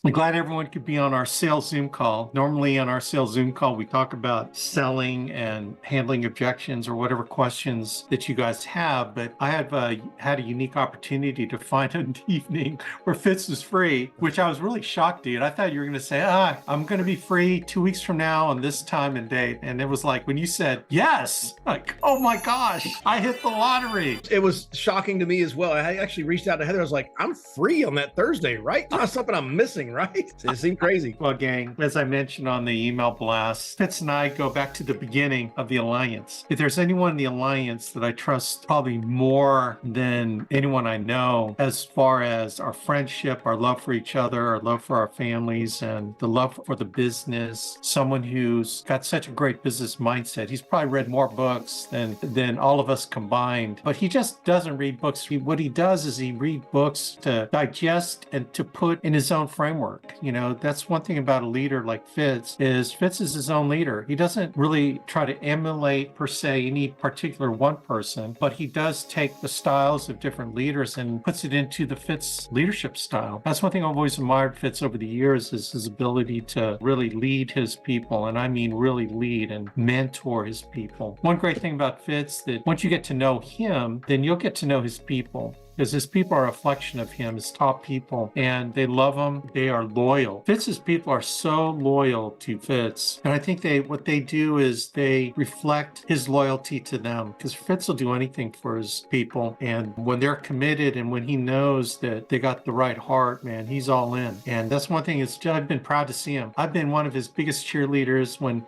I'm glad everyone could be on our sales Zoom call. Normally on our sales Zoom call, we talk about selling and handling objections or whatever questions that you guys have. But I have had a unique opportunity to find an evening where Fitz is free, which I was really shocked, dude. I thought you were going to say, I'm going to be free 2 weeks from now on this time and date. And it was like, when you said yes, like, oh my gosh, I hit the lottery. It was shocking to me as well. I actually reached out to Heather. I was like, I'm free on that Thursday, right? Not something I'm missing, right? It seemed crazy. Well, gang, as I mentioned on the email blast, Fitz and I go back to the beginning of the alliance. If there's anyone in the alliance that I trust probably more than anyone I know, as far as our friendship, our love for each other, our love for our families, and the love for the business, someone who's got such a great business mindset. He's probably read more books than all of us combined, but he just doesn't read books. What he does is he reads books to digest and to put in his own framework. You know, that's one thing about a leader like Fitz is his own leader. He doesn't really try to emulate per se any particular one person, but he does take the styles of different leaders and puts it into the Fitz leadership style. That's one thing I've always admired Fitz over the years is his ability to really lead his people. And I mean really lead and mentor his people. One great thing about Fitz that once you get to know him, then you'll get to know his people. Because his people are a reflection of him, his top people, and they love him. They are loyal. Fitz's people are so loyal to Fitz. And I think what they do is they reflect his loyalty to them, because Fitz will do anything for his people. And when they're committed and when he knows that they got the right heart, man, he's all in. And that's one thing I've been proud to see him. I've been one of his biggest cheerleaders when,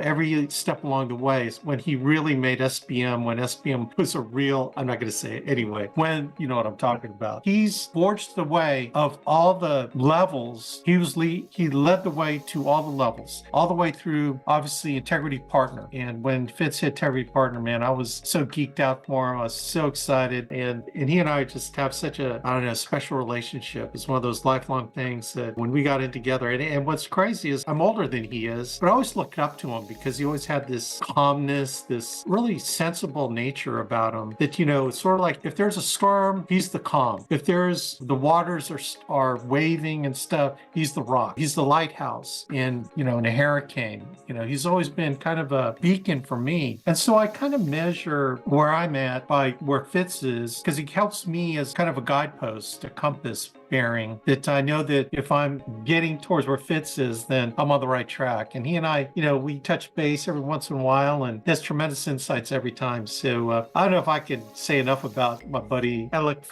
every step along the way, when he really made SBM, when SBM was a real, I'm not going to say it anyway, when, know what I'm talking about. He's forged the way of all the levels. He led the way to all the levels, all the way through, obviously, Integrity Partner. And when Fitz hit Integrity Partner, man, I was so geeked out for him. I was so excited. And he and I just have such a, special relationship. It's one of those lifelong things that when we got in together, and what's crazy is I'm older than he is, but I always looked up to him because he always had this calmness, this really sensible nature about him that, it's sort of like if there's a storm, he's the calm. If the waters are waving and stuff, he's the rock. He's the lighthouse in a hurricane. He's always been kind of a beacon for me. And so I kind of measure where I'm at by where Fitz is, because he helps me as kind of a guidepost, a compass bearing, that I know that if I'm getting towards where Fitz is, then I'm on the right track. And he and I, we touch base every once in a while, and there's tremendous insights every time. So I don't know if I could say enough about my buddy Alec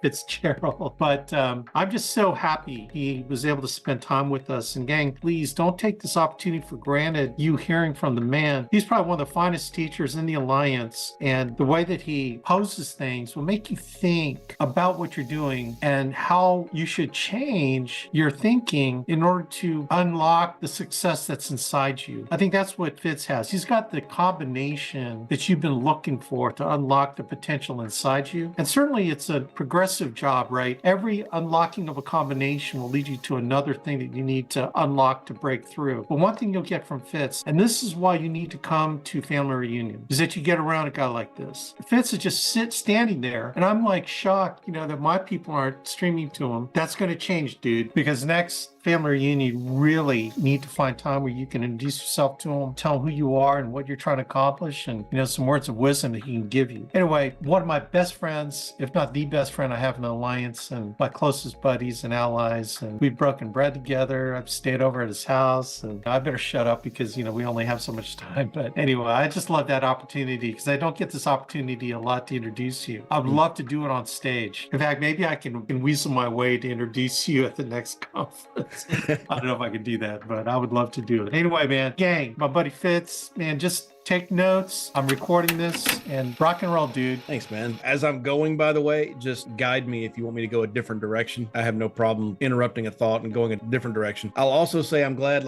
Fitzgerald, but I'm just so happy he was able to spend time with us. And gang, please don't take this opportunity for granted. You hearing from the man, he's probably one of the finest teachers in the Alliance, and the way that he poses things will make you think about what you're doing and how you should change your thinking in order to unlock the success that's inside you. I think that's what Fitz has. He's got the combination that you've been looking for to unlock the potential inside you. And certainly it's a progressive job, right? Every unlocking of a combination will lead you to another thing that you need to unlock to break through. But one thing you'll get from Fitz, and this is why you need to come to Family Reunion, is that you get around a guy like this. Fitz is just standing there, and I'm like shocked, that my people aren't streaming to him. That's going to change, dude, because next Family Reunion, you really need to find time where you can introduce yourself to him, tell him who you are and what you're trying to accomplish, and some words of wisdom that he can give you. Anyway, one of my best friends, if not the best friend I have in the Alliance, and my closest buddies and allies, and we've broken bread together. I've stayed over at his house, and I better shut up because we only have so much time. But anyway, I just love that opportunity because I don't get this opportunity a lot to introduce you. I would love to do it on stage. In fact, maybe I can weasel my way to introduce you at the next conference. I don't know if I can do that, but I would love to do it. Anyway, man, gang, my buddy Fitz, man, just take notes. I'm recording this, and rock and roll, dude. Thanks, man. As I'm going, by the way, just guide me if you want me to go a different direction. I have no problem interrupting a thought and going a different direction. I'll also say I'm glad,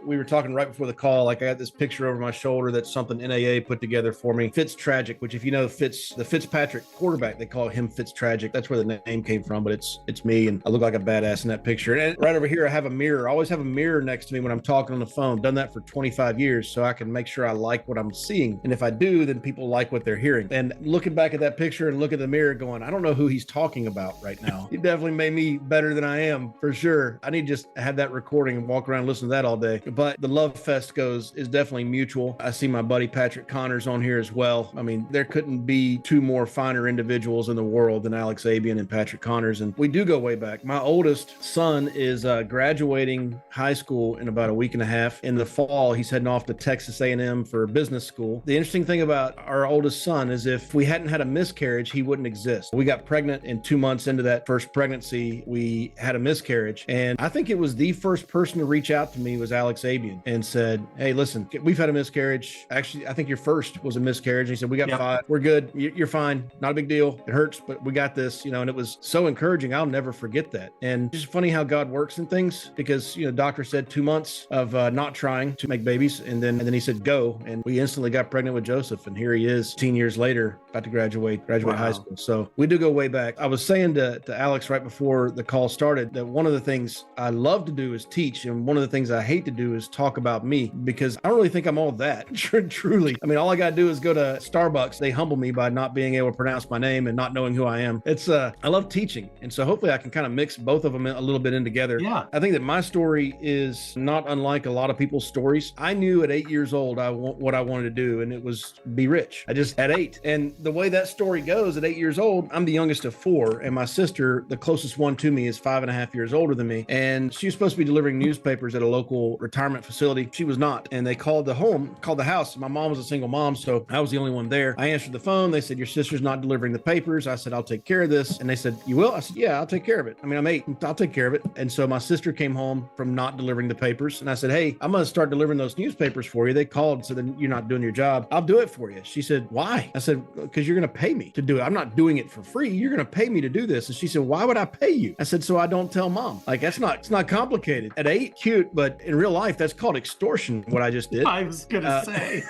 we were talking right before the call, I got this picture over my shoulder that's something NAA put together for me. Fitz Tragic, which if you know Fitz, the Fitzpatrick quarterback, they call him Fitz Tragic. That's where the name came from, but it's me, and I look like a badass in that picture. And right over here, I have a mirror. I always have a mirror next to me when I'm talking on the phone. Done that for 25 years, so I can make sure I like what I'm I'm seeing. And if I do, then people like what they're hearing. And looking back at that picture and look at the mirror going, I don't know who he's talking about right now. He definitely made me better than I am, for sure. I need to just have that recording and walk around and listen to that all day. But the love fest is definitely mutual. I see my buddy Patrick Connors on here as well. I mean, there couldn't be two more finer individuals in the world than Alex Abuyuan and Patrick Connors. And we do go way back. My oldest son is graduating high school in about a week and a half. In the fall, he's heading off to Texas A&M for business school. The interesting thing about our oldest son is if we hadn't had a miscarriage, he wouldn't exist. We got pregnant, and 2 months into that first pregnancy, we had a miscarriage. And I think it was the first person to reach out to me was Alex Abuyuan and said, hey, listen, we've had a miscarriage. Actually, I think your first was a miscarriage. And he said, we got 5. We're good. You're fine. Not a big deal. It hurts, but we got this, and it was so encouraging. I'll never forget that. And it's just funny how God works in things, because, doctor said 2 months of not trying to make babies. And then he said, go. And we instantly got pregnant with Joseph. And here he is 10 years later, about to graduate high school. So we do go way back. I was saying to Alex right before the call started that one of the things I love to do is teach. And one of the things I hate to do is talk about me, because I don't really think I'm all that. Truly. I mean, all I got to do is go to Starbucks. They humble me by not being able to pronounce my name and not knowing who I am. I love teaching. And so hopefully I can kind of mix both of them a little bit in together. Yeah. I think that my story is not unlike a lot of people's stories. I knew at 8 years old what I wanted to do, and it was be rich. I just at 8. And the way that story goes, at 8 years old, I'm the youngest of 4, and my sister, the closest one to me, is 5.5 years older than me. And she was supposed to be delivering newspapers at a local retirement facility. She was not. And they called the house. My mom was a single mom, so I was the only one there. I answered the phone. They said, your sister's not delivering the papers. I said, I'll take care of this. And they said, you will? I said, yeah, I'll take care of it. I mean, I'm 8. I'll take care of it. And so my sister came home from not delivering the papers. And I said, hey, I'm going to start delivering those newspapers for you. They called, so then you're not doing your job. I'll do it for you. She said, why? I said, because you're going to pay me to do it. I'm not doing it for free. You're going to pay me to do this. And she said, why would I pay you? I said, so I don't tell mom. Like, it's not complicated. At 8, cute, but in real life, that's called extortion, what I just did. I was going to say.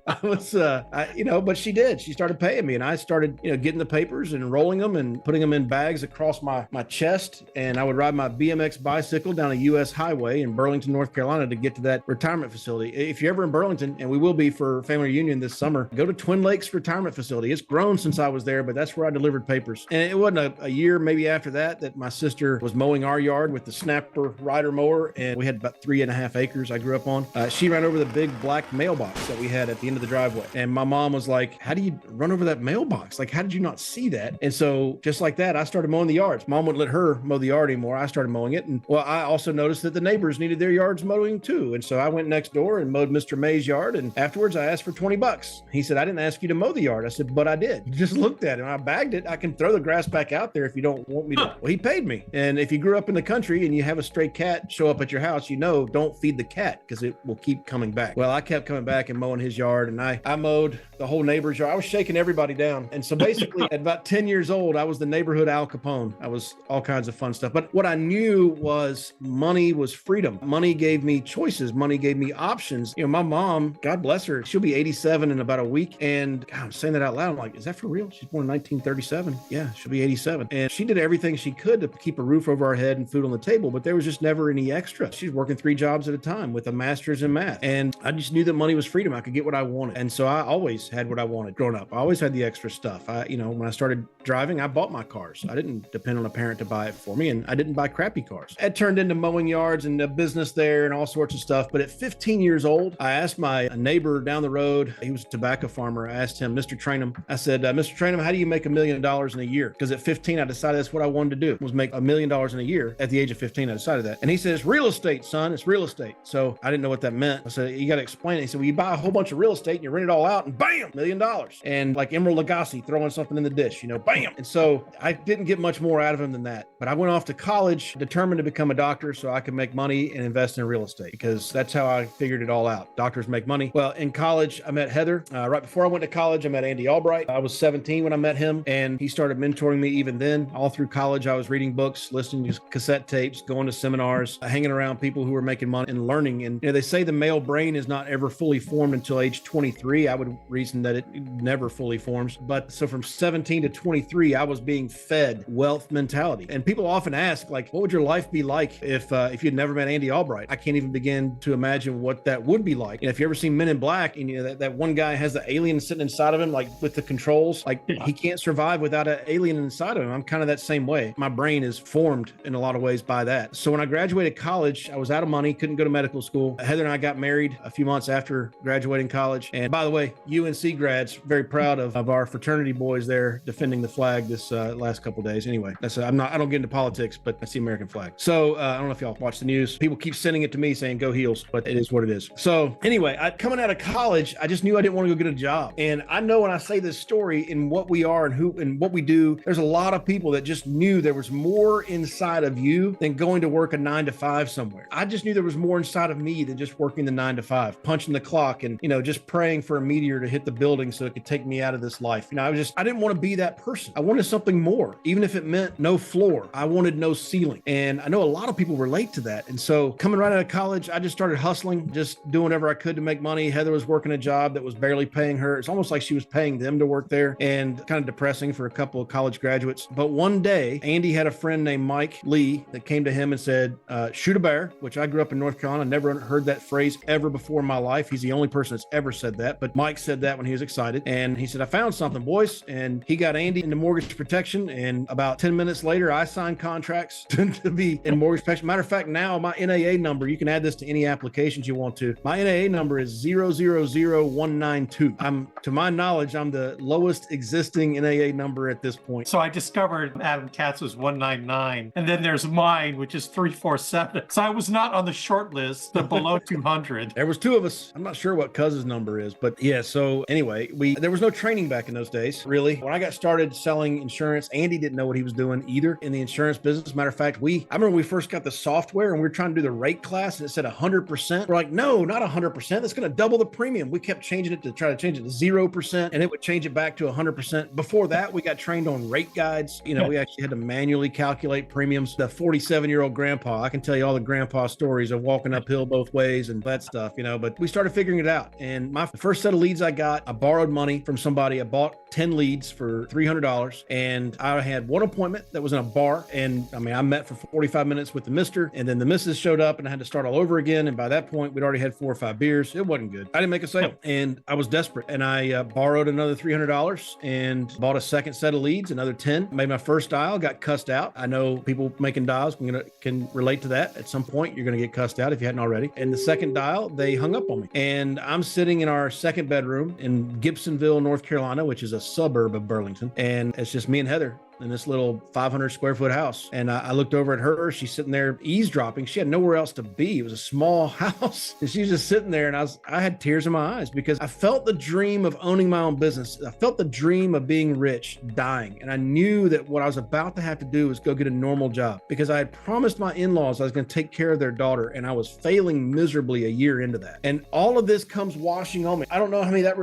I was, but she did. She started paying me, and I started, getting the papers and rolling them and putting them in bags across my chest. And I would ride my BMX bicycle down a U.S. highway in Burlington, North Carolina, to get to that retirement facility. If you're ever in Burlington, and we will be for family reunion this summer, go to Twin Lakes Retirement Facility. It's grown since I was there, but that's where I delivered papers. And it wasn't a year, maybe after that my sister was mowing our yard with the snapper rider mower, and we had about 3.5 acres I grew up on. She ran over the big black mailbox that we had at the end of the driveway. And my mom was like, how do you run over that mailbox? Like, how did you not see that? And so just like that, I started mowing the yards. Mom wouldn't let her mow the yard anymore. I started mowing it. And I also noticed that the neighbors needed their yards mowing too. And so I went next door and mowed Mr. May's yard. And afterwards I asked for $20. He said, I didn't ask you to mow the yard. I said, but I did. You just looked at it and I bagged it. I can throw the grass back out there if you don't want me to. Well, he paid me. And if you grew up in the country and you have a stray cat show up at your house, don't feed the cat because it will keep coming back. Well, I kept coming back and mowing his yard, and I mowed the whole neighbor's yard. I was shaking everybody down. And so basically at about 10 years old, I was the neighborhood Al Capone. I was all kinds of fun stuff. But what I knew was money was freedom. Money gave me choices. Money gave me options. My mom, God bless her, she'll be 87 in about a week. And God, I'm saying that out loud. I'm like, is that for real? She's born in 1937. Yeah, she'll be 87. And she did everything she could to keep a roof over our head and food on the table, but there was just never any extra. She's working 3 jobs at a time with a master's in math. And I just knew that money was freedom. I could get what I wanted. And so I always had what I wanted growing up. I always had the extra stuff. When I started driving, I bought my cars. I didn't depend on a parent to buy it for me, and I didn't buy crappy cars. It turned into mowing yards and a business there and all sorts of stuff. But at 15 years old, I asked my neighbor down the road, he was a tobacco farmer. I asked him, Mr. Trainham, I said, Mr. Trainham, how do you make $1 million in a year? Because at 15, I decided that's what I wanted to do, was make $1 million in a year. At the age of 15, I decided that. And he said, it's real estate, son. It's real estate. So I didn't know what that meant. I said, you got to explain it. He said, well, you buy a whole bunch of real estate and you rent it all out and bam, $1 million. And like Emeril Lagasse throwing something in the dish, bam. And so I didn't get much more out of him than that. But I went off to college determined to become a doctor so I could make money and invest in real estate, because that's how I figured it all out. Doctors make money. Well, in college, I met Heather. Right before I went to college, I met Andy Albright. I was 17 when I met him, and he started mentoring me even then. All through college, I was reading books, listening to cassette tapes, going to seminars, hanging around people who were making money and learning. And they say the male brain is not not ever fully formed until age 23. I would reason that it never fully forms. But so from 17 to 23, I was being fed wealth mentality. And people often ask, like, what would your life be like if you'd never met Andy Albright? I can't even begin to imagine what that would be like. And if you ever seen Men in Black, and you know that one guy has the alien sitting inside of him, like with the controls, like he can't survive without an alien inside of him. I'm kind of that same way. My brain is formed in a lot of ways by that. So when I graduated college, I was out of money, couldn't go to medical school. Heather and I got married a few months after graduating college. And by the way, UNC grads, very proud of our fraternity boys there defending the flag this last couple of days. Anyway, I don't get into politics, but that's the American flag. So I don't know if y'all watch the news. People keep sending it to me saying go Heels, but it is what it is. So anyway, coming out of college, I just knew I didn't want to go get a job. And I know when I say this story in what we are and what we do, there's a lot of people that just knew there was more inside of you than going to work a 9-to-5 somewhere. I just knew there was more inside of me than just working the 9-to-5, punching the clock and, just praying for a meteor to hit the building so it could take me out of this life. I didn't want to be that person. I wanted something more, even if it meant no floor. I wanted no ceiling. And I know a lot of people relate to that. And so coming right out of college, I just started hustling, just doing whatever I could to make money. Heather was working a job that was barely paying her. It's almost like she was paying them to work there, and kind of depressing for a couple of college graduates. But one day, Andy had a friend named Mike Lee that came to him and said, shoot a bear, which I grew up in North Carolina. Never heard that phrase ever before in my life. He's the only person that's ever said that. But Mike said that when he was excited. And he said, I found something, boys. And he got Andy into mortgage protection. And about 10 minutes later, I signed contracts to be in mortgage protection. Matter of fact, now my NAA number, you can add this to any applications you want to. My NAA number is 000192. To my knowledge, I'm the lowest existing NAA number at this point. So I discovered Adam Katz was 199. And then there's mine, which is 347. So I was not on the short list, but below 200. There was two of us. I'm not sure what Cuz's number is, but yeah. So anyway, there was no training back in those days, really. When I got started selling insurance, Andy didn't know what he was doing either in the insurance business. Matter of fact, I remember when we first got the software and we were trying to do the rate class and it said 100%. We're like, no, not 100%. That's going to double the premium. We kept changing it to try to change it to 0%, and it would change it back to 100%. Before that, we got trained on rate guides. We actually had to manually calculate premiums. The 47-year-old grandpa, I can tell you all the grandpa stories of walking uphill both ways and that stuff, but we started figuring it out. And my first set of leads I borrowed money from somebody. I bought 10 leads for $300, and I had one appointment that was in a bar. And I met for 45 minutes with the mister, and then the missus showed up and I had to start all over again. And by that point, we'd already had 4 or 5 beers. It wasn't good. I didn't make a sale, and I was desperate. And I borrowed another $300 and bought a second set of leads, another 10. Made my first dial, got cussed out. I know people making dials can relate to that. At some point, you're going to get cussed out if you hadn't already. And the second dial, they hung up on me. And I'm sitting in our second bedroom in Gibsonville, North Carolina, which is a suburb of Burlington. And it's just me and Heather in this little 500 square foot house. And I looked over at her. She's sitting there eavesdropping. She had nowhere else to be. It was a small house. And she's just sitting there. And I had tears in my eyes because I felt the dream of owning my own business. I felt the dream of being rich dying. And I knew that what I was about to have to do was go get a normal job, because I had promised my in-laws I was going to take care of their daughter. And I was failing miserably a year into that. And all of this comes washing on me. I don't know how many that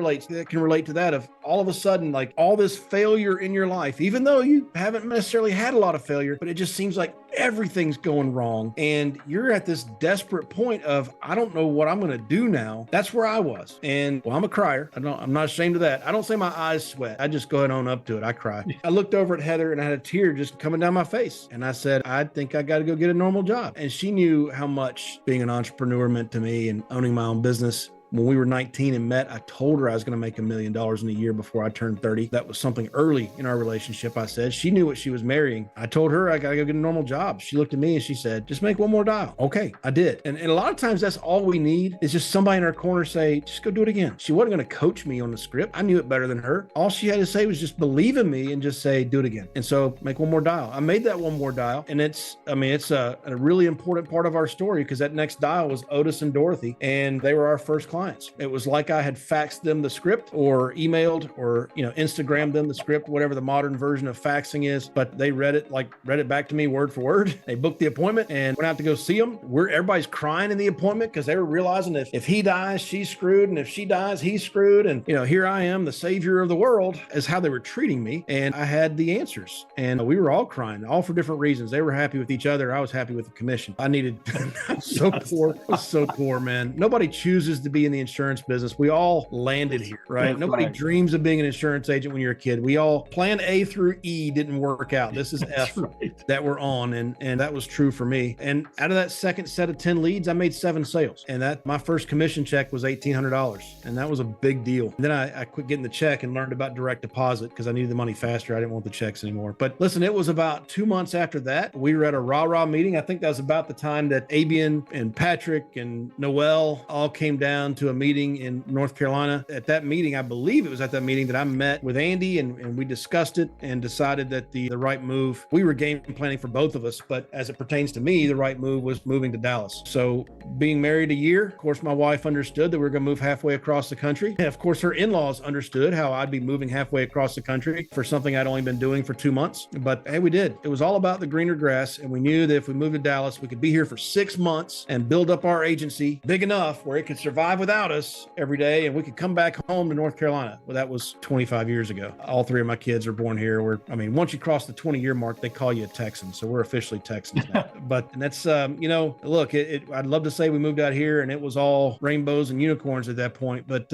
can relate to that, of all of a sudden, like all this failure in your life, even though you haven't necessarily had a lot of failure, but it just seems like everything's going wrong. And you're at this desperate point of, I don't know what I'm going to do now. That's where I was. And well, I'm a crier. I'm not ashamed of that. I don't say my eyes sweat. I just go ahead on up to it. I cry. I looked over at Heather and I had a tear just coming down my face. And I said, I think I got to go get a normal job. And she knew how much being an entrepreneur meant to me and owning my own business. When we were 19 and met, I told her I was going to make $1 million in a year before I turned 30. That was something early in our relationship, I said. She knew what she was marrying. I told her I got to go get a normal job. She looked at me and she said, just make one more dial. Okay, I did. And a lot of times that's all we need is just somebody in our corner say, just go do it again. She wasn't going to coach me on the script. I knew it better than her. All she had to say was just believe in me and just say, do it again. And so make one more dial. I made that one more dial. And it's a really important part of our story, because that next dial was Otis and Dorothy, and they were our first clients. It was like I had faxed them the script or emailed or, Instagrammed them the script, whatever the modern version of faxing is, but they read it back to me word for word. They booked the appointment and went out to go see them. Everybody's crying in the appointment because they were realizing if he dies, she's screwed. And if she dies, he's screwed. And, here I am, the savior of the world, is how they were treating me. And I had the answers, and we were all crying, all for different reasons. They were happy with each other. I was happy with the commission. I was so poor, man. Nobody chooses to be in the insurance business. We all landed here, right? That's Nobody right. dreams of being an insurance agent when you're a kid. We all plan A through E didn't work out. This is That's F right. that we're on. And that was true for me. And out of that second set of 10 leads, I made 7 sales. And that my first commission check was $1,800. And that was a big deal. And then I quit getting the check and learned about direct deposit because I needed the money faster. I didn't want the checks anymore. But listen, it was about 2 months after that. We were at a rah-rah meeting. I think that was about the time that Abuyuan and Patrick and Noel all came down to a meeting in North Carolina. At that meeting, I believe it was at that meeting that I met with Andy and we discussed it and decided that the right move, we were game planning for both of us, but as it pertains to me, the right move was moving to Dallas. So being married a year, of course, my wife understood that we were going to move halfway across the country. And of course, her in-laws understood how I'd be moving halfway across the country for something I'd only been doing for 2 months. But hey, we did. It was all about the greener grass. And we knew that if we moved to Dallas, we could be here for 6 months and build up our agency big enough where it could survive without us every day. And we could come back home to North Carolina. Well, that was 25 years ago. All 3 of my kids are born here. Once you cross the 20-year mark, they call you a Texan. So we're officially Texans now. But that's, look, I'd love to say we moved out here and it was all rainbows and unicorns at that point, but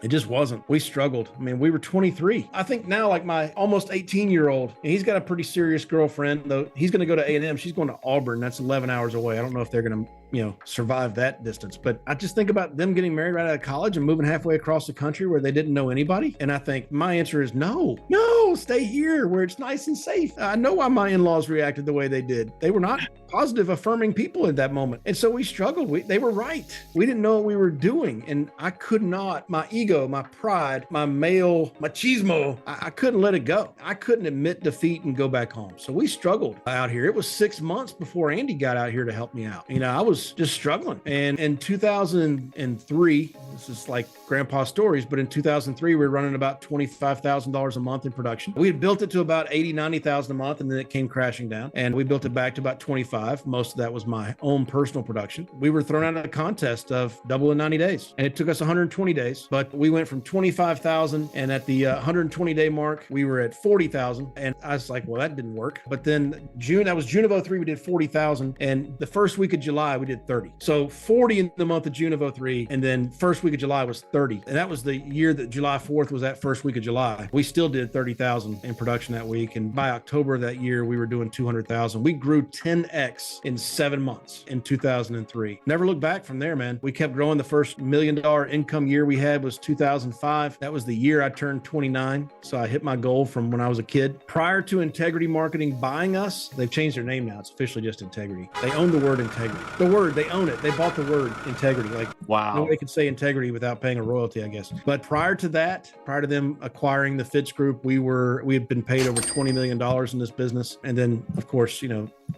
it just wasn't. We struggled. We were 23. I think now, like my almost 18-year-old, and he's got a pretty serious girlfriend, though he's going to go to A&M. She's going to Auburn. That's 11 hours away. I don't know if they're going to survive that distance. But I just think about them getting married right out of college and moving halfway across the country where they didn't know anybody. And I think my answer is no, stay here where it's nice and safe. I know why my in-laws reacted the way they did. They were not positive, affirming people at that moment. And so we struggled. They were right. We didn't know what we were doing. And I could not, my ego, my pride, my male machismo, I couldn't let it go. I couldn't admit defeat and go back home. So we struggled out here. It was 6 months before Andy got out here to help me out. I was just struggling. And in 2003, this is like grandpa stories, but in 2003, we were running about $25,000 a month in production. We had built it to about 80, 90,000 a month, and then it came crashing down. And we built it back to about 25. Most of that was my own personal production. We were thrown out of a contest of double in 90 days. And it took us 120 days, but we went from 25,000. And at the 120 day mark, we were at 40,000. And I was like, well, that didn't work. But then June of 03, we did 40,000. And the first week of July, we did 30. So 40 in the month of June of 03. And then first week of July was 30. And that was the year that July 4th was that first week of July. We still did 30,000 in production that week. And by October of that year, we were doing 200,000. We grew 10x in 7 months in 2003. Never looked back from there, man. We kept growing. The first $1 million income year we had was 2005. That was the year I turned 29. So I hit my goal from when I was a kid. Prior to Integrity Marketing buying us, they've changed their name now. It's officially just Integrity. They own the word integrity. The word, they own it. They bought the word integrity. Like, wow. Nobody could say integrity without paying a royalty, I guess. But prior to that, prior to them acquiring the Fitz group, we had been paid over $20 million in this business. And then, of course,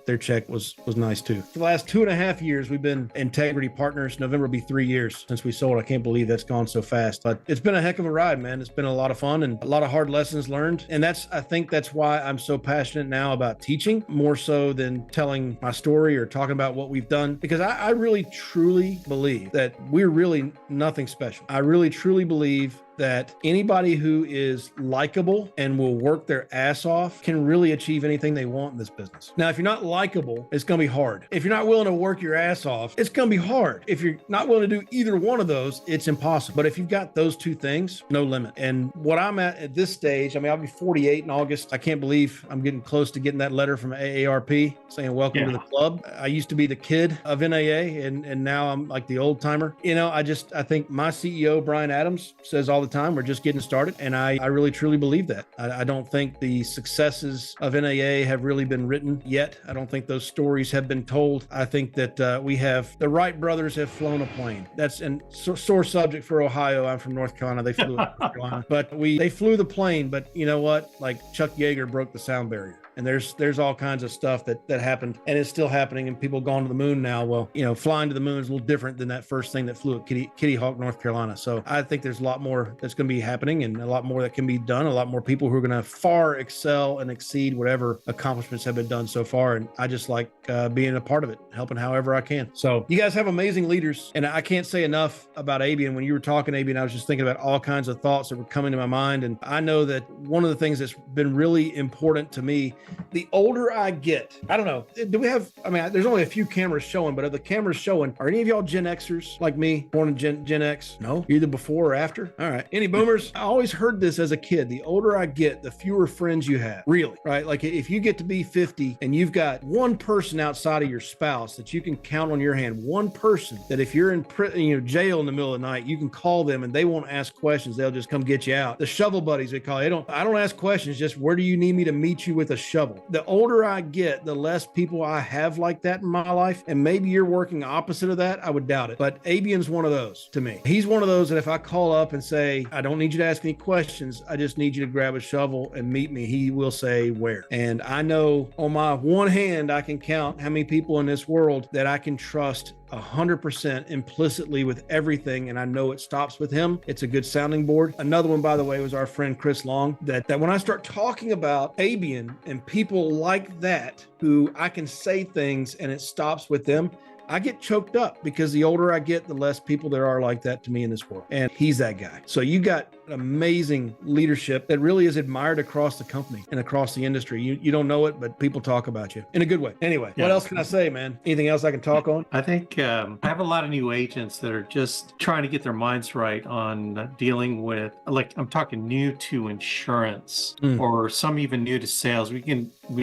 their check was nice too. For the last 2.5 years, we've been Integrity partners. November will be 3 years since we sold. I can't believe that's gone so fast, but it's been a heck of a ride, man. It's been a lot of fun and a lot of hard lessons learned. And I think that's why I'm so passionate now about teaching, more so than telling my story or talking about what we've done, because I really, truly believe that we're really nothing special. I really, truly believe that anybody who is likable and will work their ass off can really achieve anything they want in this business. Now, if you're not likable, it's going to be hard. If you're not willing to work your ass off, it's going to be hard. If you're not willing to do either one of those, it's impossible. But if you've got those two things, no limit. And what I'm at this stage, I'll be 48 in August. I can't believe I'm getting close to getting that letter from AARP saying, welcome to the club. I used to be the kid of NAA and now I'm like the old timer. I think my CEO, Brian Adams, says all the time, we're just getting started. And I really, truly believe that. I don't think the successes of NAA have really been written yet. I don't think those stories have been told. I think that the Wright brothers have flown a plane. That's a sore subject for Ohio. I'm from North Carolina. They flew North Carolina, but they flew the plane. But you know what? Like Chuck Yeager broke the sound barrier. And there's all kinds of stuff that happened and it's still happening, and people going to the moon now. Well, flying to the moon is a little different than that first thing that flew at Kitty Hawk, North Carolina. So I think there's a lot more that's going to be happening and a lot more that can be done. A lot more people who are going to far excel and exceed whatever accomplishments have been done so far. And I just like being a part of it, helping however I can. So you guys have amazing leaders, and I can't say enough about Abuyuan. When you were talking, Abuyuan, I was just thinking about all kinds of thoughts that were coming to my mind. And I know that one of the things that's been really important to me the older I get, I don't know. Do we have, I mean, there's only a few cameras showing, but of the cameras showing, are any of y'all Gen Xers like me, born in Gen X? No? Either before or after? All right. Any boomers? I always heard this as a kid. The older I get, the fewer friends you have. Really, right? Like if you get to be 50 and you've got one person outside of your spouse that you can count on your hand, one person that if you're in jail in the middle of the night, you can call them and they won't ask questions. They'll just come get you out. The shovel buddies, they call it. I don't ask questions. Just where do you need me to meet you with a shovel? The older I get, the less people I have like that in my life. And maybe you're working opposite of that. I would doubt it. But Abuyuan's one of those to me. He's one of those that if I call up and say, I don't need you to ask any questions, I just need you to grab a shovel and meet me, he will say where. And I know on my one hand, I can count how many people in this world that I can trust 100% implicitly with everything, and I know it stops with him. It's a good sounding board. Another one, by the way, was our friend Chris Long, that when I start talking about Abuyuan and people like that who I can say things and it stops with them, I get choked up because the older I get, the less people there are like that to me in this world. And he's that guy. So you got amazing leadership that really is admired across the company and across the industry. You don't know it, but people talk about you in a good way. Anyway, What else can I say, man? Anything else I can talk on? I think I have a lot of new agents that are just trying to get their minds right on dealing with, like I'm talking new to insurance or some even new to sales. We've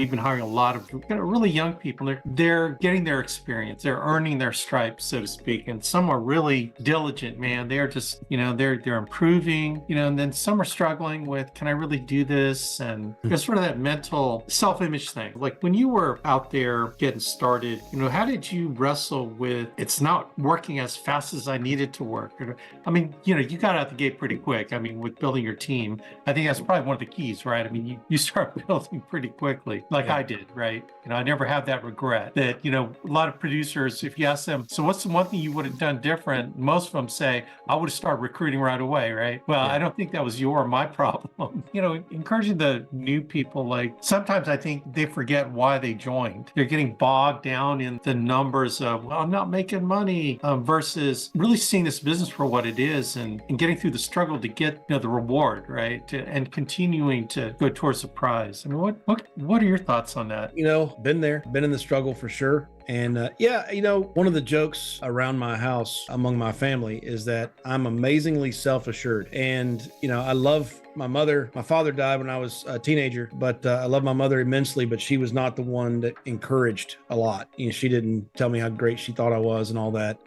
been hiring a lot of really young people. They're getting their experience. They're earning their stripes, so to speak. And some are really diligent, man. They're just, they're improving, and then some are struggling with, can I really do this? And just sort of that mental self-image thing. Like when you were out there getting started, how did you wrestle with, it's not working as fast as I needed to work? I mean, you got out the gate pretty quick. I mean, with building your team, I think that's probably one of the keys, right? I mean, you start building pretty quickly, like I did, right? I never have that regret that, a lot of producers, if you ask them, so what's the one thing you would have done different? Most of them say, I would have started recruiting right away, right? Well, I don't think that was your or my problem. Encouraging the new people, like sometimes I think they forget why they joined. They're getting bogged down in the numbers of, well, I'm not making money versus really seeing this business for what it is and getting through the struggle to get the reward, right? And continuing to go towards the prize. I mean, what are your thoughts on that? Been there, been in the struggle for sure. And one of the jokes around my house among my family is that I'm amazingly self-assured. And, I love my mother. My father died when I was a teenager, but I love my mother immensely, but she was not the one that encouraged a lot. She didn't tell me how great she thought I was and all that.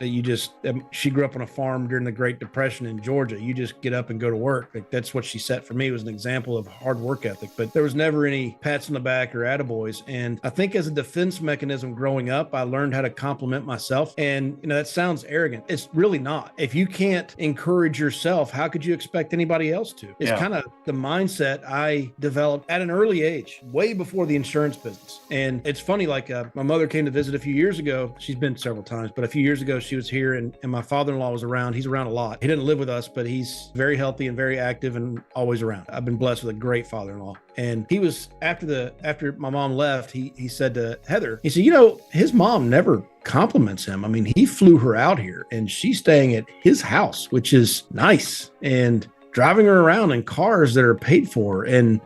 She grew up on a farm during the Great Depression in Georgia. You just get up and go to work. Like that's what she set for me, was an example of hard work ethic, but there was never any pats on the back or attaboys. And I think as a defense mechanism growing up, I learned how to compliment myself. And, that sounds arrogant. It's really not. If you can't encourage yourself, how could you expect anybody else to? It's kind of the mindset I developed at an early age, way before the insurance business. And it's funny, like my mother came to visit a few years ago. She's been several times, but a few years ago she was here and my father-in-law was around. He's around a lot. He didn't live with us, but he's very healthy and very active and always around. I've been blessed with a great father-in-law. And he was, after my mom left, he said to Heather, he said, his mom never compliments him. I mean, he flew her out here and she's staying at his house, which is nice, and driving her around in cars that are paid for. And,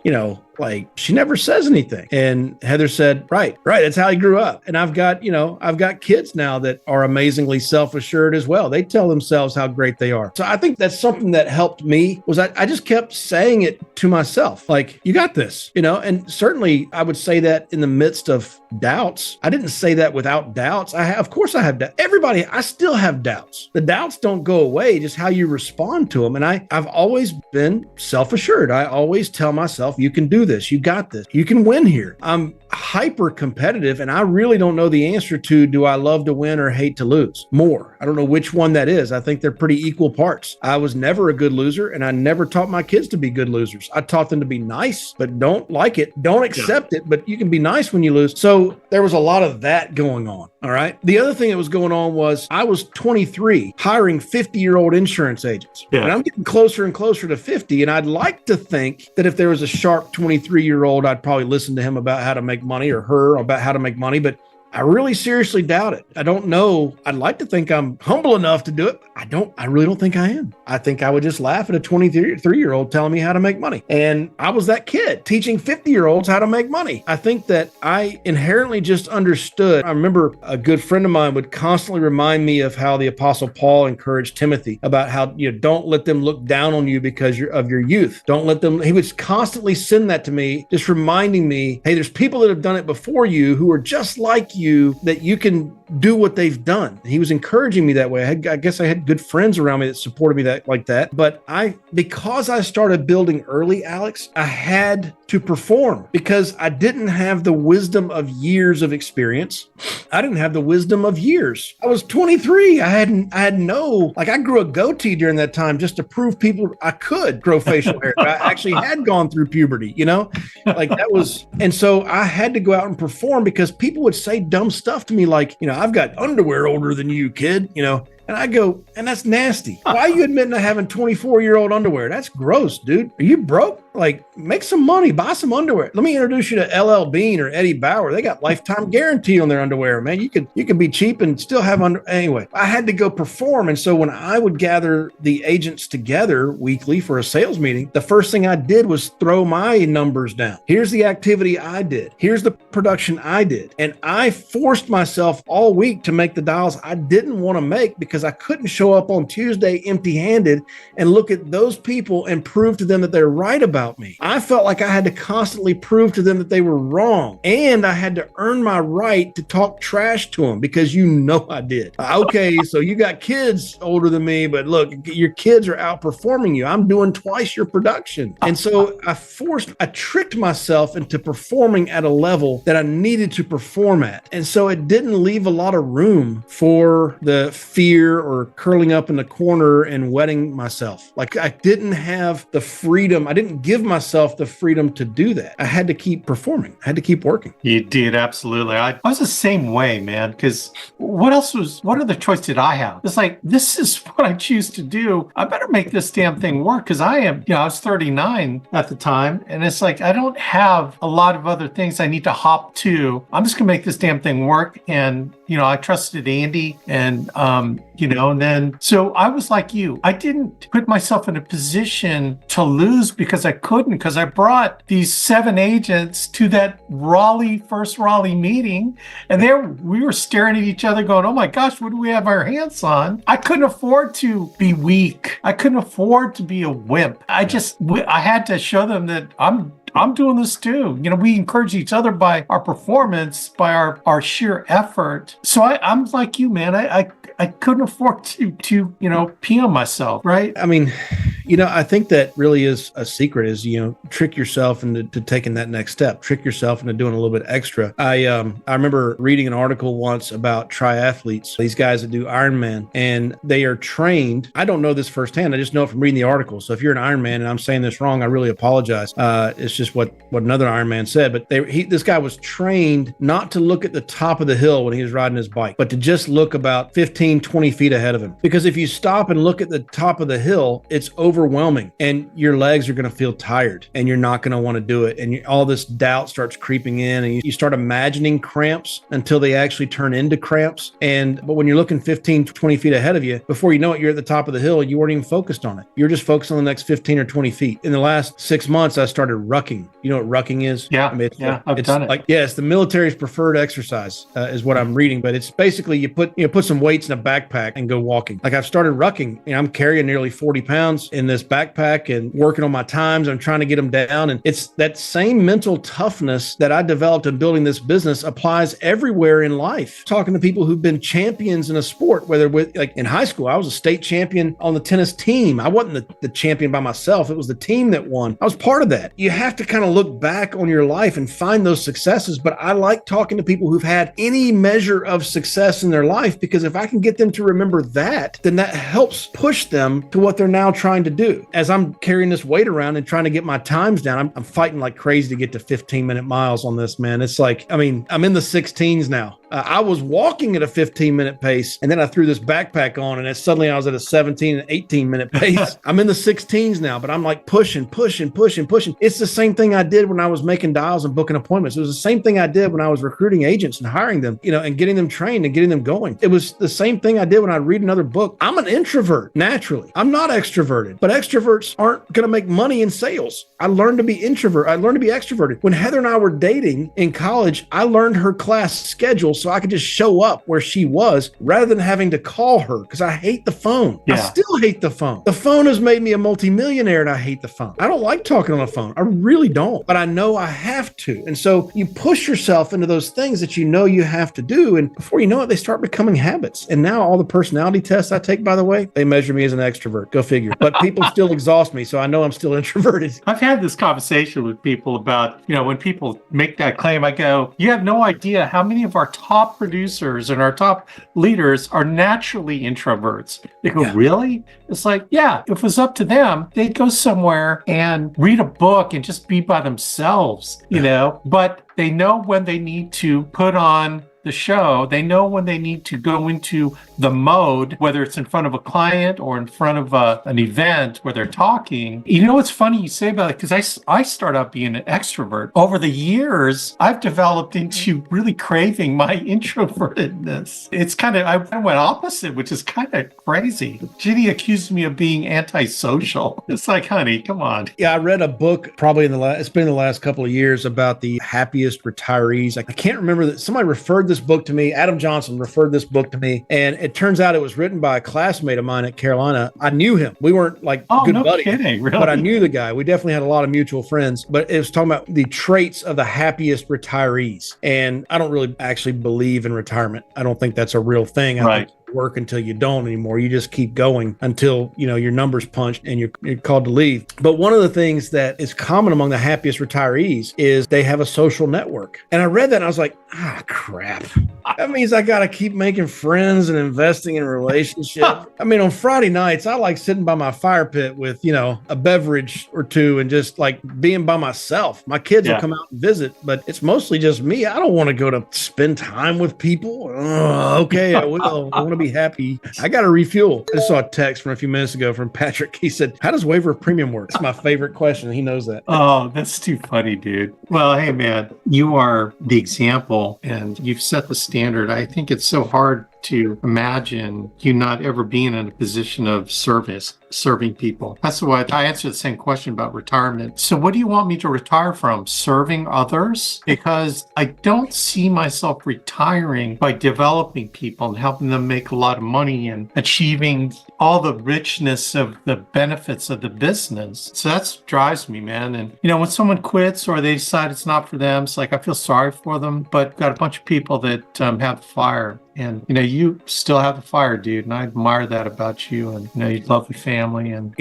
like she never says anything. And Heather said, right. That's how he grew up. And I've got kids now that are amazingly self-assured as well. They tell themselves how great they are. So I think that's something that helped me was I just kept saying it to myself. Like, you got this, and certainly I would say that in the midst of doubts. I didn't say that without doubts. Of course I have doubts. Everybody, I still have doubts. The doubts don't go away, just how you respond to them. And I've always been self-assured. I always tell myself, you can do this. You got this. You can win here. I'm hyper competitive and I really don't know the answer to, do I love to win or hate to lose more? I don't know which one that is. I think they're pretty equal parts. I was never a good loser and I never taught my kids to be good losers. I taught them to be nice, but don't like it. Don't accept it, but you can be nice when you lose. So there was a lot of that going on. All right. The other thing that was going on was I was 23 hiring 50-year-old insurance agents. Yeah. And I'm getting closer and closer to 50. And I'd like to think that if there was a sharp 23-year-old, I'd probably listen to him about how to make money, or her about how to make money. But I really seriously doubt it. I don't know. I'd like to think I'm humble enough to do it. I really don't think I am. I think I would just laugh at a 23-year-old telling me how to make money. And I was that kid teaching 50-year-olds how to make money. I think that I inherently just understood. I remember a good friend of mine would constantly remind me of how the Apostle Paul encouraged Timothy about how, don't let them look down on you because of your youth. Don't let them, he would constantly send that to me, just reminding me, hey, there's people that have done it before you who are just like you, that you can do what they've done. He was encouraging me that way. I guess I had good friends around me that supported me like that. But because I started building early, Alex, I had to perform because I didn't have the wisdom of years of experience. I didn't have the wisdom of years. I was 23. I grew a goatee during that time just to prove people I could grow facial hair. I actually had gone through puberty, and so I had to go out and perform because people would say dumb stuff to me like, I've got underwear older than you, kid, And I go, and that's nasty. Why are you admitting to having 24-year-old underwear? That's gross, dude. Are you broke? Like, make some money, buy some underwear. Let me introduce you to LL Bean or Eddie Bauer. They got lifetime guarantee on their underwear, man. You can be cheap and still have anyway. I had to go perform. And so when I would gather the agents together weekly for a sales meeting, the first thing I did was throw my numbers down. Here's the activity I did. Here's the production I did. And I forced myself all week to make the dials I didn't want to make because I couldn't show up on Tuesday empty-handed and look at those people and prove to them that they're right about me. I felt like I had to constantly prove to them that they were wrong. And I had to earn my right to talk trash to them because I did. Okay, so you got kids older than me, but look, your kids are outperforming you. I'm doing twice your production. And so I tricked myself into performing at a level that I needed to perform at. And so it didn't leave a lot of room for the fear or curling up in the corner and wetting myself. Like I didn't have the freedom. I didn't give myself the freedom to do that. I had to keep performing. I had to keep working. You did, absolutely. I was the same way, man, because what other choice did I have? It's like, this is what I choose to do. I better make this damn thing work because I was 39 at the time. And it's like, I don't have a lot of other things I need to hop to. I'm just going to make this damn thing work. And, I trusted Andy and then, so I was like you. I didn't put myself in a position to lose because I couldn't, because I brought these 7 agents to that first Raleigh meeting. And we were staring at each other going, oh my gosh, what do we have our hands on? I couldn't afford to be weak. I couldn't afford to be a wimp. I had to show them that I'm doing this too. We encourage each other by our performance, by our sheer effort. So I'm like you, man. I couldn't afford to pee on myself, right? I mean, I think that really is a secret is, trick yourself into taking that next step, trick yourself into doing a little bit extra. I remember reading an article once about triathletes, these guys that do Ironman, and they are trained. I don't know this firsthand. I just know it from reading the article. So if you're an Ironman and I'm saying this wrong, I really apologize. It's just what another Ironman said, but this guy was trained not to look at the top of the hill when he was riding his bike, but to just look about 15, 20 feet ahead of him. Because if you stop and look at the top of the hill, it's overwhelming and your legs are going to feel tired and you're not going to want to do it. And all this doubt starts creeping in and you start imagining cramps until they actually turn into cramps. But when you're looking 15, 20 feet ahead of you, before you know it, you're at the top of the hill and you weren't even focused on it. You're just focused on the next 15 or 20 feet. In the last 6 months, I started rucking. You know what rucking is? Yeah. I've done it. It's the military's preferred exercise is what I'm reading, but it's basically you put some weights in a backpack and go walking. Like I've started rucking and I'm carrying nearly 40 pounds in this backpack and working on my times. I'm trying to get them down. And it's that same mental toughness that I developed in building this business applies everywhere in life. Talking to people who've been champions in a sport, whether like in high school, I was a state champion on the tennis team. I wasn't the champion by myself. It was the team that won. I was part of that. You have to kind of look back on your life and find those successes. But I like talking to people who've had any measure of success in their life, because if I can get them to remember that, then that helps push them to what they're now trying to do. As I'm carrying this weight around and trying to get my times down, I'm fighting like crazy to get to 15-minute miles on this, man. It's like, I'm in the 16s now. I was walking at a 15-minute pace, and then I threw this backpack on, and then suddenly I was at a 17 and 18-minute pace. I'm in the 16s now, but I'm like pushing. It's the same thing I did when I was making dials and booking appointments. It was the same thing I did when I was recruiting agents and hiring them, and getting them trained and getting them going. It was the same thing I did when I read another book. I'm an introvert naturally. I'm not extroverted, but extroverts aren't going to make money in sales. I learned to be introvert. I learned to be extroverted. When Heather and I were dating in college, I learned her class schedule so I could just show up where she was rather than having to call her, because I hate the phone. Yeah. I still hate the phone. The phone has made me a multi-millionaire, and I hate the phone. I don't like talking on the phone. I really don't, but I know I have to. And so you push yourself into those things that you know you have to do. And before you know it, they start becoming habits. And now all the personality tests I take, by the way, they measure me as an extrovert. Go figure. But people still exhaust me. So I know I'm still introverted. I've had this conversation with people about, when people make that claim, I go, you have no idea how many of our top producers and our top leaders are naturally introverts. They go, really? It's like, yeah, if it was up to them, they'd go somewhere and read a book and just be by themselves, but they know when they need to put on the show. They know when they need to go into the mode, whether it's in front of a client or in front of an event where they're talking. What's funny you say about it, because I start out being an extrovert. Over the years, I've developed into really craving my introvertedness. It's I went opposite, which is kind of crazy. Ginny accused me of being antisocial. It's like, honey, come on. Yeah, I read a book probably it's been the last couple of years about the happiest retarees. I can't remember that somebody referred this book to me. Adam Johnson referred this book to me, and it turns out it was written by a classmate of mine at Carolina. I knew him. We weren't like good buddies, kidding, really? But I knew the guy. We definitely had a lot of mutual friends. But it was talking about the traits of the happiest retirees. And I don't really actually believe in retirement. I don't think that's a real thing. I think work until you don't anymore. You just keep going until your numbers punched and you're called to leave. But one of the things that is common among the happiest retirees is they have a social network. And I read that and I was like, crap. That means I got to keep making friends and investing in relationships. On Friday nights, I like sitting by my fire pit with, a beverage or two and just like being by myself. My kids will come out and visit, but it's mostly just me. I don't want to go to spend time with people. Okay, I will. I want to be happy. I got to refuel. I just saw a text from a few minutes ago from Patrick. He said, how does waiver of premium work? It's my favorite question. He knows that. Oh, that's too funny, dude. Well, hey, man, you are the example and you've set the standard. I think it's so hard to imagine you not ever being in a position of serving people. That's why I answered the same question about retirement. So what do you want me to retire from? Serving others? Because I don't see myself retiring by developing people and helping them make a lot of money and achieving all the richness of the benefits of the business. So that drives me, man. And, when someone quits or they decide it's not for them, it's like I feel sorry for them, but got a bunch of people that have fire. And, you still have the fire, dude. And I admire that about you. And, you love the family. And,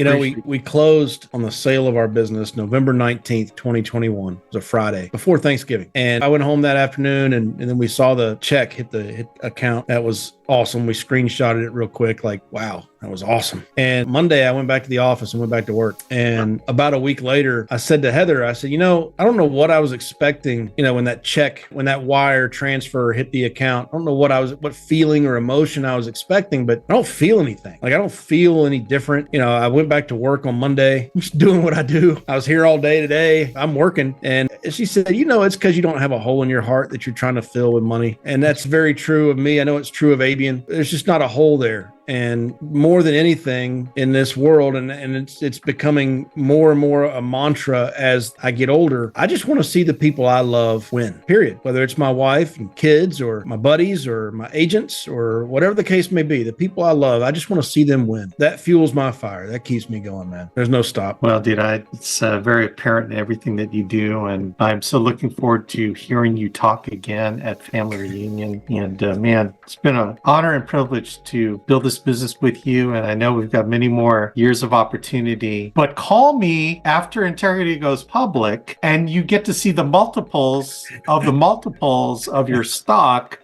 we closed on the sale of our business November 19th, 2021. It was a Friday before Thanksgiving. And I went home that afternoon and then we saw the check hit the account. That was awesome. We screenshotted it real quick. Like, wow, that was awesome. And Monday I went back to the office and went back to work. And about a week later, I said to Heather, I said, I don't know what I was expecting, when that wire transfer hit the account. I don't know what feeling or emotion I was expecting, but I don't feel anything. Like I don't feel any different. I went back to work on Monday, just doing what I do. I was here all day today. I'm working. And she said, it's because you don't have a hole in your heart that you're trying to fill with money. And that's very true of me. I know it's true of Abian. There's just not a hole there. And more than anything in this world, and it's becoming more and more a mantra as I get older, I just want to see the people I love win, period. Whether it's my wife and kids or my buddies or my agents or whatever the case may be, the people I love, I just want to see them win. That fuels my fire. That keeps me going, man. There's no stop. Well, dude, it's very apparent in everything that you do. And I'm so looking forward to hearing you talk again at Family Reunion. And man, it's been an honor and privilege to build this business with you, and I know we've got many more years of opportunity. But call me after Integrity goes public and you get to see the multiples of your stock.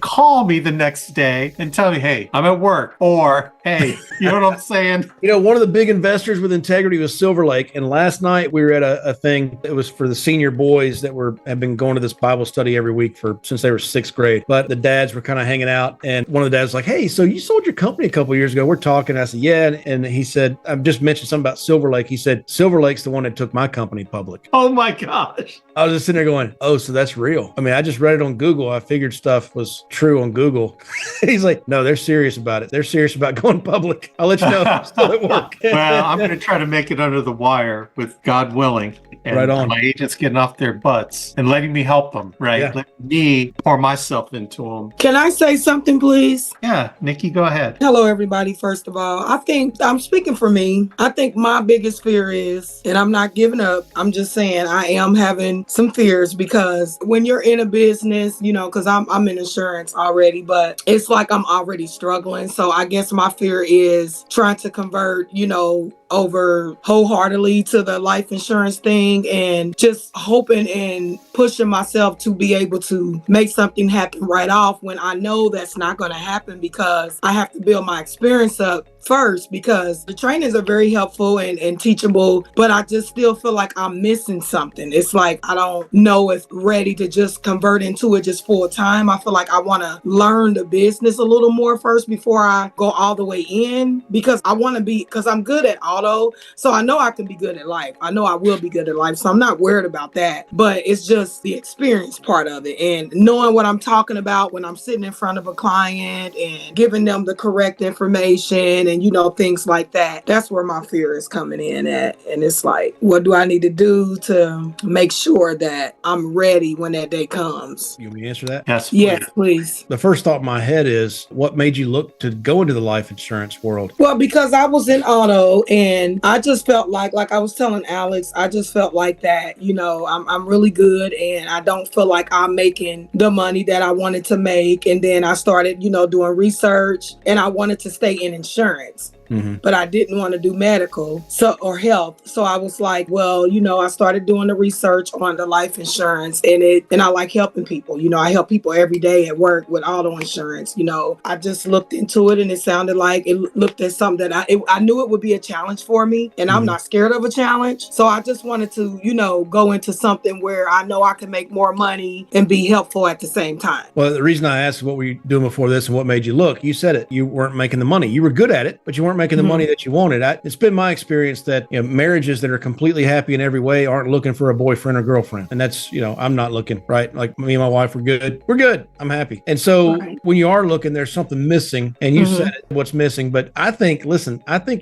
Call me the next day and tell me, hey, I'm at work, or hey, you know what I'm saying? One of the big investors with Integrity was Silver Lake. And last night we were at a thing. It was for the senior boys that have been going to this Bible study every week since they were sixth grade. But the dads were kind of hanging out, and one of the dads was like, hey, so you sold your company a couple of years ago. We're talking. I said, yeah. And he said, I've just mentioned something about Silver Lake. He said, Silver Lake's the one that took my company public. Oh my gosh. I was just sitting there going, oh, so that's real. I mean, I just read it on Google. I figured stuff was true on Google. He's like, no, they're serious about it. They're serious about going public. I'll let you know if I'm still at work. Well, I'm going to try to make it under the wire with God willing. And right on. My agents getting off their butts and letting me help them, right? Yeah. Let me pour myself into them. Can I say something, please? Yeah, Nikki, go ahead. Hello, everybody. First of all, I think I'm speaking for me. I think my biggest fear is, and I'm not giving up, I'm just saying I am having some fears, because when you're in a business, because I'm in insurance already, but it's like I'm already struggling. So I guess my fear is trying to convert, over wholeheartedly to the life insurance thing, and just hoping and pushing myself to be able to make something happen right off, when I know that's not going to happen, because I have to build my experience up first, because the trainings are very helpful and teachable, but I just still feel like I'm missing something. It's like I don't know if ready to just convert into it just full time. I feel like I want to learn the business a little more first before I go all the way in, because I'm good at auto, so I know I can be good at life. I know I will be good at life, so I'm not worried about that. But it's just the experience part of it, and knowing what I'm talking about when I'm sitting in front of a client and giving them the correct information and things like that. That's where my fear is coming in at. And it's like, what do I need to do to make sure that I'm ready when that day comes? You want me to answer that? Yes, Yes, please. The first thought in my head is, what made you look to go into the life insurance world? Well, because I was in auto, and I just felt like I was telling Alex, I just felt like that, I'm really good, and I don't feel like I'm making the money that I wanted to make. And then I started, doing research, and I wanted to stay in insurance. Mm-hmm. But I didn't want to do medical or health. So I was like, well, I started doing the research on the life insurance, and I like helping people. I help people every day at work with auto insurance. I just looked into it, and it sounded like it looked at something that I knew it would be a challenge for me, and I'm not scared of a challenge. So I just wanted to, go into something where I know I can make more money and be helpful at the same time. Well, the reason I asked what were you doing before this and what made you look, you said it. You weren't making the money. You were good at it, but you weren't making the money that you wanted. It's been my experience that marriages that are completely happy in every way aren't looking for a boyfriend or girlfriend. And that's, I'm not looking, right? Like me and my wife, we're good. We're good. I'm happy. And so when you are looking, there's something missing, and you said it, what's missing. But I think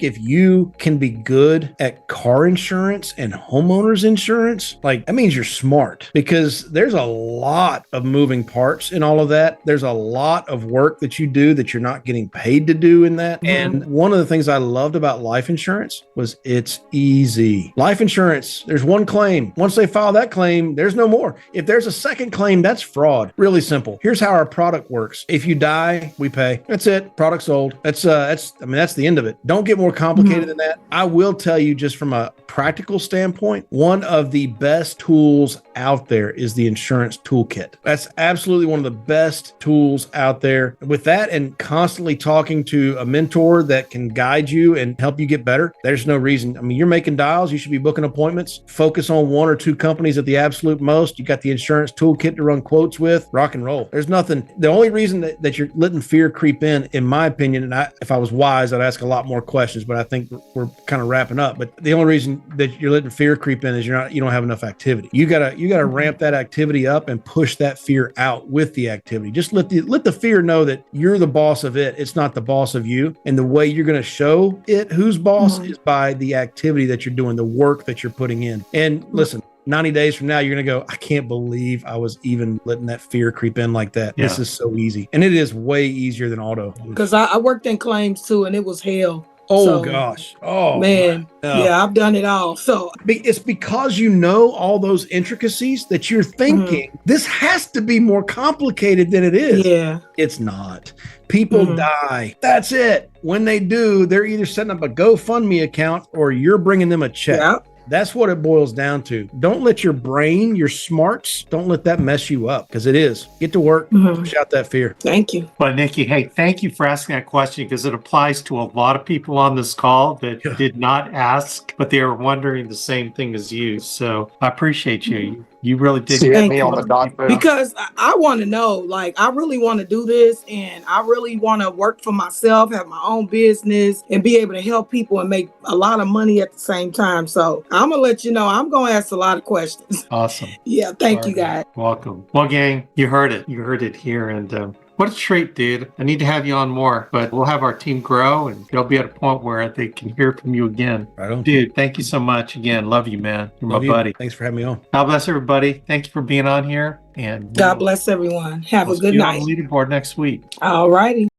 if you can be good at car insurance and homeowners insurance, like that means you're smart, because there's a lot of moving parts in all of that. There's a lot of work that you do that you're not getting paid to do in that. And one of the things I loved about life insurance was it's easy. Life insurance, there's one claim. Once they file that claim, there's no more. If there's a second claim, that's fraud. Really simple. Here's how our product works. If you die, we pay. That's it. Product sold. That's the end of it. Don't get more complicated than that. I will tell you, just from a practical standpoint, one of the best tools out there is the insurance toolkit. That's absolutely one of the best tools out there. With that, and constantly talking to a mentor that can guide you and help you get better, there's no reason. I mean, you're making dials. You should be booking appointments. Focus on one or two companies at the absolute most. You got the insurance toolkit to run quotes with. Rock and roll. There's nothing. The only reason that you're letting fear creep in my opinion, and if I was wise, I'd ask a lot more questions, but I think we're kind of wrapping up. But the only reason that you're letting fear creep in is you don't have enough activity. You gotta ramp that activity up and push that fear out with the activity. Just let the fear know that you're the boss of it. It's not the boss of you. And the way you're going to show it who's boss is by the activity that you're doing, the work that you're putting in. And listen, 90 days from now, you're going to go, I can't believe I was even letting that fear creep in like that. Yeah. This is so easy. And it is way easier than auto. Because I worked in claims too, and it was hell. Oh So, gosh. Oh man, no. yeah, I've done it all. So, It's because you know all those intricacies that you're thinking this has to be more complicated than it is. yeah. It's not. People die. That's it. When they do, they're either setting up a GoFundMe account or you're bringing them a check. Yeah. That's what it boils down to. Don't let your brain, your smarts, don't let that mess you up, because it is. Get to work, push out that fear. Thank you. But Nikki, hey, thank you for asking that question because it applies to a lot of people on this call that did not ask, but they were wondering the same thing as you. So I appreciate you. You really did. See Thank me you. on the dot there. Because I want to know, like, I really want to do this and I really want to work for myself, have my own business and be able to help people and make a lot of money at the same time. So I'm going to let you know, I'm going to ask a lot of questions. Awesome. Yeah. Thank you, guys. Welcome. Well, gang, you heard it. You heard it here. And what a treat, dude. I need to have you on more, but we'll have our team grow and they'll be at a point where they can hear from you again. Right on. Dude, thank you so much again. Love you, man. You're Love my you. buddy. Thanks for having me on. God bless everybody. Thank you for being on here. And God bless everyone. Have we'll a good see you on night. the leaderboard next week. All righty.